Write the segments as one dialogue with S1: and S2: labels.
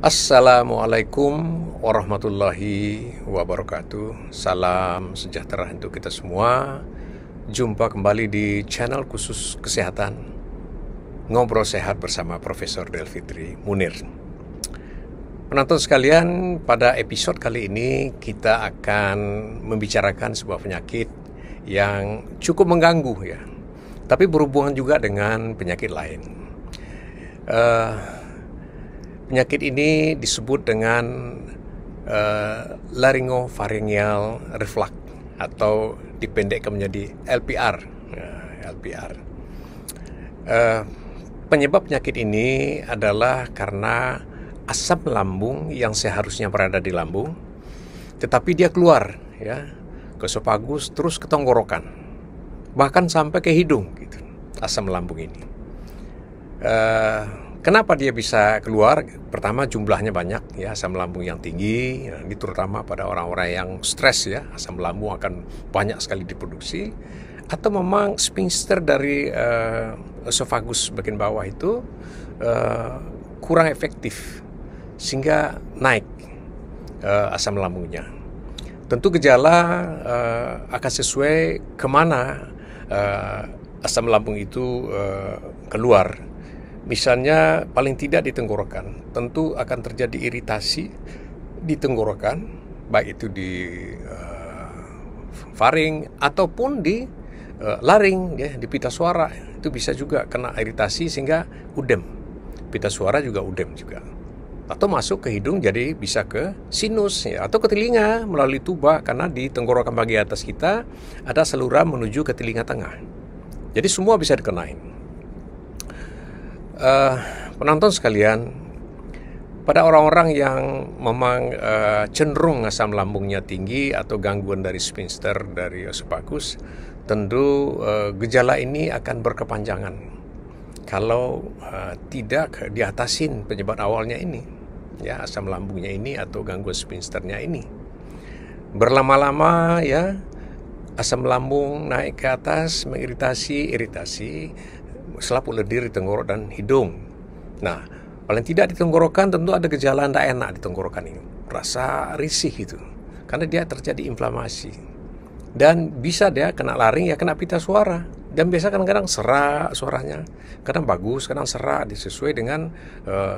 S1: Assalamualaikum warahmatullahi wabarakatuh. Salam sejahtera untuk kita semua. Jumpa kembali di channel khusus kesehatan Ngobrol Sehat bersama Profesor Delfitri Munir. Penonton sekalian, pada episode kali ini kita akan membicarakan sebuah penyakit yang cukup mengganggu ya, tapi berhubungan juga dengan penyakit lain. Penyakit ini disebut dengan laryngopharyngeal reflux atau dipendekkan menjadi LPR. Penyebab penyakit ini adalah karena asam lambung yang seharusnya berada di lambung, tetapi dia keluar ya ke esofagus terus ke tenggorokan, bahkan sampai ke hidung gitu, asam lambung ini. Kenapa dia bisa keluar? Pertama, jumlahnya banyak ya, asam lambung yang tinggi. Nah, ini terutama pada orang-orang yang stres ya, asam lambung akan banyak sekali diproduksi. Atau memang sphincter dari esofagus bagian bawah itu kurang efektif sehingga naik asam lambungnya. Tentu gejala akan sesuai kemana asam lambung itu keluar. Misalnya paling tidak di tenggorokan, tentu akan terjadi iritasi di tenggorokan, baik itu di faring ataupun di laring ya, di pita suara. Itu bisa juga kena iritasi sehingga udem. Pita suara juga udem juga. Atau masuk ke hidung, jadi bisa ke sinus ya, atau ke telinga melalui tuba, karena di tenggorokan bagian atas kita ada saluran menuju ke telinga tengah. Jadi semua bisa dikenain. Penonton sekalian, pada orang-orang yang memang cenderung asam lambungnya tinggi atau gangguan dari sphincter dari esofagus, tentu gejala ini akan berkepanjangan kalau tidak diatasin penyebab awalnya ini ya, asam lambungnya ini atau gangguan sphincternya ini. Berlama-lama ya, asam lambung naik ke atas, iritasi selaput lendir di tenggorok dan hidung. Nah, paling tidak di tenggorokan tentu ada gejala tidak enak di tenggorokan ini, rasa risih itu, karena dia terjadi inflamasi. Dan bisa dia kena laring ya, kena pita suara. Dan biasa kadang-kadang serak suaranya, kadang bagus, kadang serak, disesuai dengan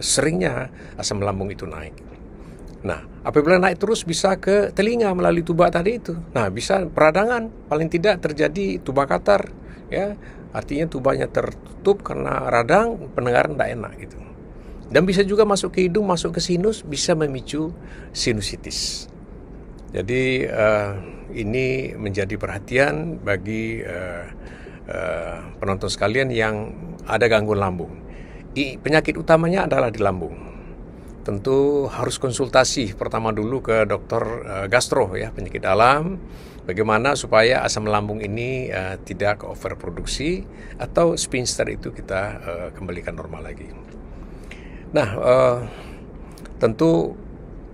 S1: seringnya asam lambung itu naik. Nah, apabila naik terus bisa ke telinga melalui tuba tadi itu. Nah, bisa peradangan, paling tidak terjadi tuba katar ya. Artinya tubanya tertutup karena radang, pendengaran tidak enak gitu. Dan bisa juga masuk ke hidung, masuk ke sinus, bisa memicu sinusitis. Jadi ini menjadi perhatian bagi penonton sekalian yang ada gangguan lambung. Penyakit utamanya adalah di lambung. Tentu harus konsultasi pertama dulu ke dokter gastro ya, penyakit dalam. Bagaimana supaya asam lambung ini tidak overproduksi atau sphincter itu kita kembalikan normal lagi. Nah, tentu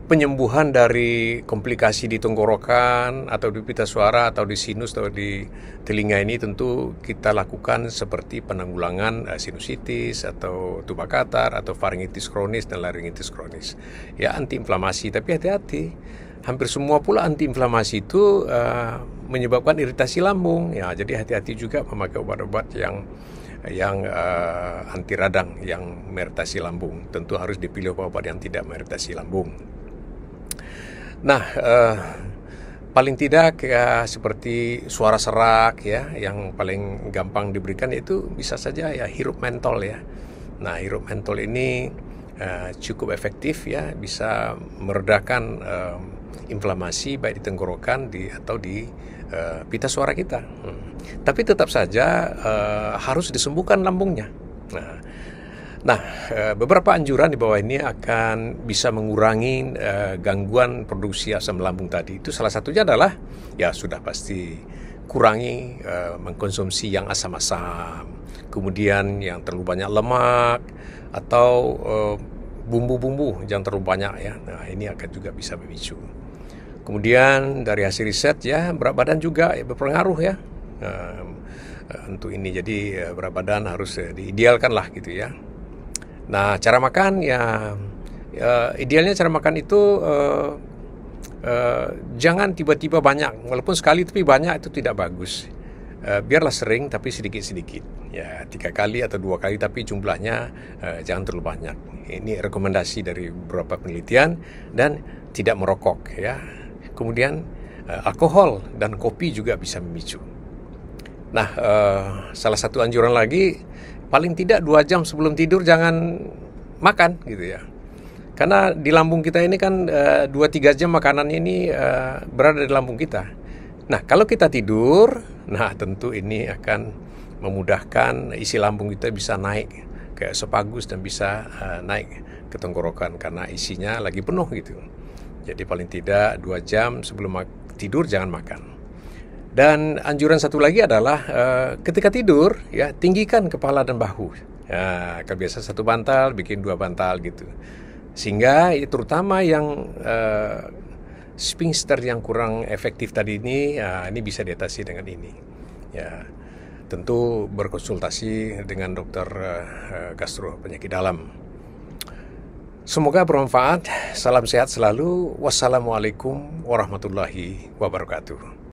S1: penyembuhan dari komplikasi di tenggorokan atau di pita suara atau di sinus atau di telinga ini tentu kita lakukan seperti penanggulangan sinusitis atau tuba katar atau faringitis kronis dan laryngitis kronis. Ya, antiinflamasi, tapi hati-hati. Hampir semua pula antiinflamasi itu menyebabkan iritasi lambung. Ya, jadi hati-hati juga memakai obat-obat yang anti radang yang mengiritasi lambung. Tentu harus dipilih obat-obat yang tidak mengiritasi lambung. Nah, paling tidak ya, seperti suara serak ya, yang paling gampang diberikan itu bisa saja ya hirup mentol ya. Nah, hirup mentol ini cukup efektif ya, bisa meredakan inflamasi baik di tenggorokan atau di pita suara kita. Tapi tetap saja harus disembuhkan lambungnya. Nah, beberapa anjuran di bawah ini akan bisa mengurangi gangguan produksi asam lambung tadi. Itu salah satunya adalah ya sudah pasti kurangi mengkonsumsi yang asam-asam, kemudian yang terlalu banyak lemak atau bumbu-bumbu jangan terlalu banyak ya. Nah, ini akan juga bisa memicu. Kemudian dari hasil riset ya, berat badan juga berpengaruh ya untuk ini. Jadi berat badan harus diidealkan lah gitu ya. Nah, cara makan ya idealnya cara makan itu jangan tiba-tiba banyak, walaupun sekali tapi banyak itu tidak bagus. Biarlah sering tapi sedikit-sedikit, ya 3 kali atau 2 kali tapi jumlahnya jangan terlalu banyak. Ini rekomendasi dari beberapa penelitian. Dan tidak merokok, ya. Kemudian alkohol dan kopi juga bisa memicu. Nah, salah satu anjuran lagi, paling tidak 2 jam sebelum tidur jangan makan, gitu ya. Karena di lambung kita ini kan 2-3 jam makanan ini berada di lambung kita. Nah, kalau kita tidur, nah tentu ini akan memudahkan isi lambung kita bisa naik ke esofagus dan bisa naik ke tenggorokan karena isinya lagi penuh gitu. Jadi paling tidak 2 jam sebelum tidur jangan makan. Dan anjuran satu lagi adalah ketika tidur, ya tinggikan kepala dan bahu. Ya, kalau biasa 1 bantal, bikin 2 bantal gitu. Sehingga terutama yang sphincter yang kurang efektif tadi ini bisa diatasi dengan ini. Ya, tentu berkonsultasi dengan dokter gastro penyakit dalam. Semoga bermanfaat. Salam sehat selalu. Wassalamualaikum warahmatullahi wabarakatuh.